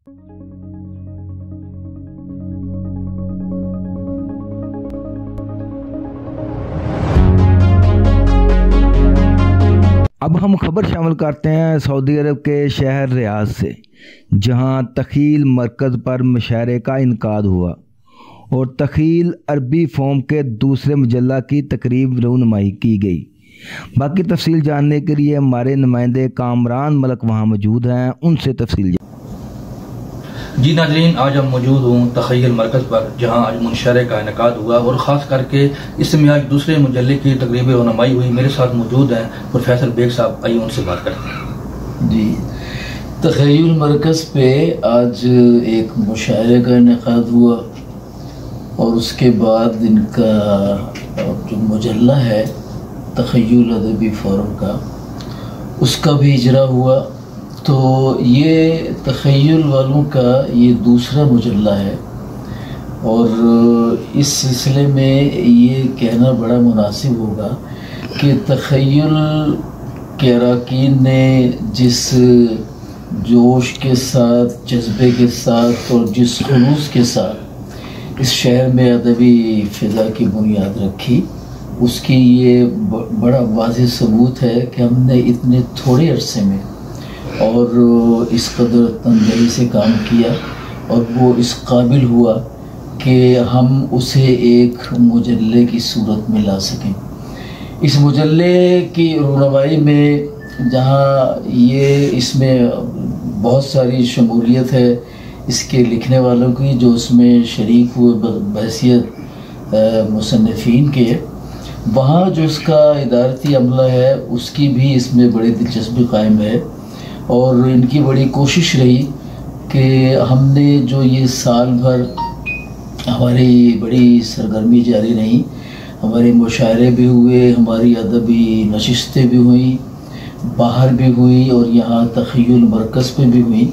اب ہم خبر شامل کرتے ہیں سعودی عرب کے شہر ریاض سے، جہاں تخیل مرکز پر مشاعرے کا انعقاد ہوا اور تخیل عربی فورم کے دوسرے مجلہ کی تقریب رونمائی کی گئی۔ باقی تفصیل جاننے کے لیے ہمارے نمائندے کامران ملک وہاں موجود ہیں، ان سے تفصیل جی ناظرین، آج ہم موجود ہوں تخیل مرکز پر، جہاں آج مشاعرے کا انعقاد ہوا اور خاص کر کے اس میں آج دوسرے مجلے کی تقریب رونمائی ہوئی۔ میرے ساتھ موجود ہیں پروفیسر بیگ صاحب، آئیے ان سے بات کرتے ہیں۔ جی، تخیل مرکز پہ آج ایک مشاعرے کا انعقاد ہوا اور اس کے بعد ان کا جو مجلہ ہے تخیل ادبی فورم کا، اس کا بھی اجرا ہوا۔ تو یہ تخیل والوں کا یہ دوسرا مجلہ ہے اور اس سلسلے میں یہ کہنا بڑا مناسب ہوگا کہ تخیل کے اراکین نے جس جوش کے ساتھ، جذبے کے ساتھ اور جس خلوص کے ساتھ اس شہر میں ادبی فضا کی بنیاد رکھی، اس کی یہ بڑا واضح ثبوت ہے کہ ہم نے اتنے تھوڑے عرصے میں اور اس قدر تندہی سے کام کیا اور وہ اس قابل ہوا کہ ہم اسے ایک مجلے کی صورت میں لا سکیں۔ اس مجلے کی رونمائی میں جہاں اس میں بہت ساری شمولیت ہے اس کے لکھنے والوں کی جو اس میں شریک ہوئے بحیثیت مصنفین کے، وہاں جو اس کا ادارتی عملہ ہے اس کی بھی اس میں بڑی دلچسپی قائم ہے اور ان کی بڑی کوشش رہی کہ ہم نے جو یہ سال بھر ہماری بڑی سرگرمی جاری رہی، ہمارے مشاعرے بھی ہوئے، ہماری ادبی نشستیں بھی ہوئیں، باہر بھی ہوئی اور یہاں تخیل مرکز پہ بھی ہوئی،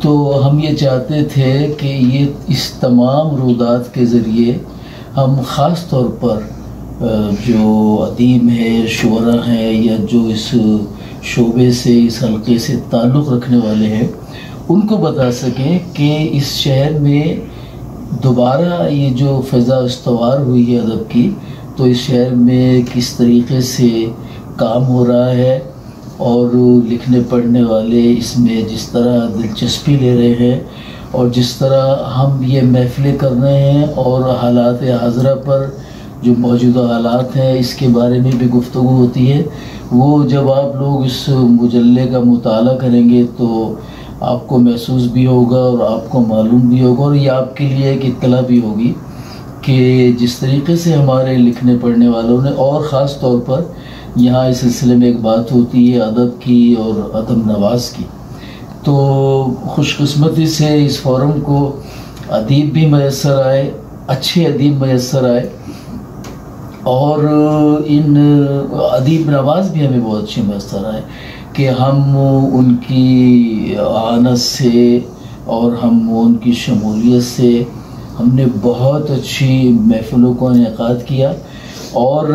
تو ہم یہ چاہتے تھے کہ یہ اس تمام رودات کے ذریعے ہم خاص طور پر جو ادیب ہیں، شعراء ہیں یا جو اس شعبے سے، اس حلقے سے تعلق رکھنے والے ہیں، ان کو بتا سکیں کہ اس شہر میں دوبارہ یہ جو فضا استوار ہوئی ہے ادب کی، تو اس شہر میں کس طریقے سے کام ہو رہا ہے اور لکھنے پڑھنے والے اس میں جس طرح دلچسپی لے رہے ہیں اور جس طرح ہم یہ محفلیں کر رہے ہیں اور حالات حاضرہ پر جو موجودہ حالات ہیں اس کے بارے میں بھی گفتگو ہوتی ہے، وہ جب آپ لوگ اس مجلے کا مطالعہ کریں گے تو آپ کو محسوس بھی ہوگا اور آپ کو معلوم بھی ہوگا اور یہ آپ کے لیے ایک اطلاع بھی ہوگی کہ جس طریقے سے ہمارے لکھنے پڑھنے والوں نے، اور خاص طور پر یہاں اس سلسلے میں ایک بات ہوتی ہے ادب کی اور ادب نواز کی، تو خوش قسمتی سے اس فورم کو ادیب بھی میسر آئے، اچھے ادیب میسر آئے اور ان ادیب نواز بھی ہمیں بہت اچھے میسر آئے کہ ہم ان کی آنت سے اور ہم ان کی شمولیت سے ہم نے بہت اچھی محفلوں کو انعقاد کیا اور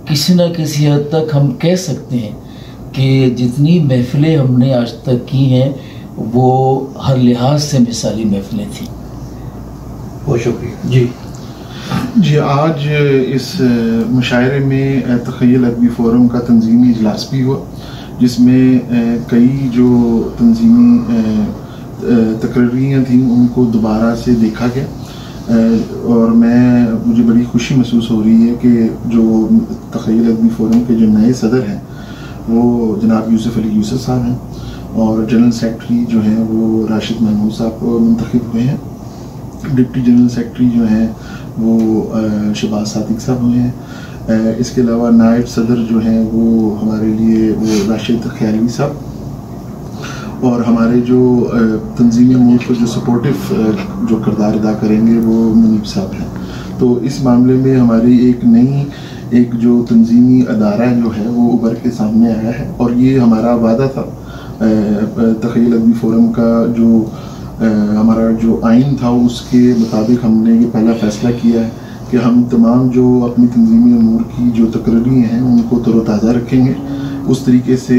کسی نہ کسی حد تک ہم کہہ سکتے ہیں کہ جتنی محفلیں ہم نے آج تک کی ہیں وہ ہر لحاظ سے مثالی محفلیں تھیں۔ بہت شکریہ۔ جی، آج اس مشاعرے میں تخیل ادبی فورم کا تنظیمی اجلاس بھی ہوا، جس میں کئی جو تنظیمی تقریریاں تھیں ان کو دوبارہ سے دیکھا گیا اور مجھے بڑی خوشی محسوس ہو رہی ہے کہ جو تخیل ادبی فورم کے جو نئے صدر ہیں وہ جناب یوسف علی یوسف صاحب ہیں اور جنرل سیکرٹری جو ہیں وہ راشد محمود صاحب منتخب ہوئے ہیں، ڈپٹی جنرل سیکرٹری جو ہیں وہ شہباز صادق صاحب ہوئے ہیں، اس کے علاوہ نائب صدر جو ہیں وہ ہمارے لیے وہ راشد خیالی صاحب، اور ہمارے جو تنظیمی امور کو جو سپورٹو جو کردار ادا کریں گے وہ منیب صاحب ہیں۔ تو اس معاملے میں ہماری ایک جو تنظیمی ادارہ جو ہے وہ ابھر کے سامنے آیا ہے اور یہ ہمارا وعدہ تھا تخیل ادبی فورم کا جو ہمارا جو آئین تھا اس کے مطابق ہم نے یہ پہلا فیصلہ کیا ہے کہ ہم تمام جو اپنی تنظیمی امور کی جو تقرری ہیں ان کو تر و تازہ رکھیں گے، اس طریقے سے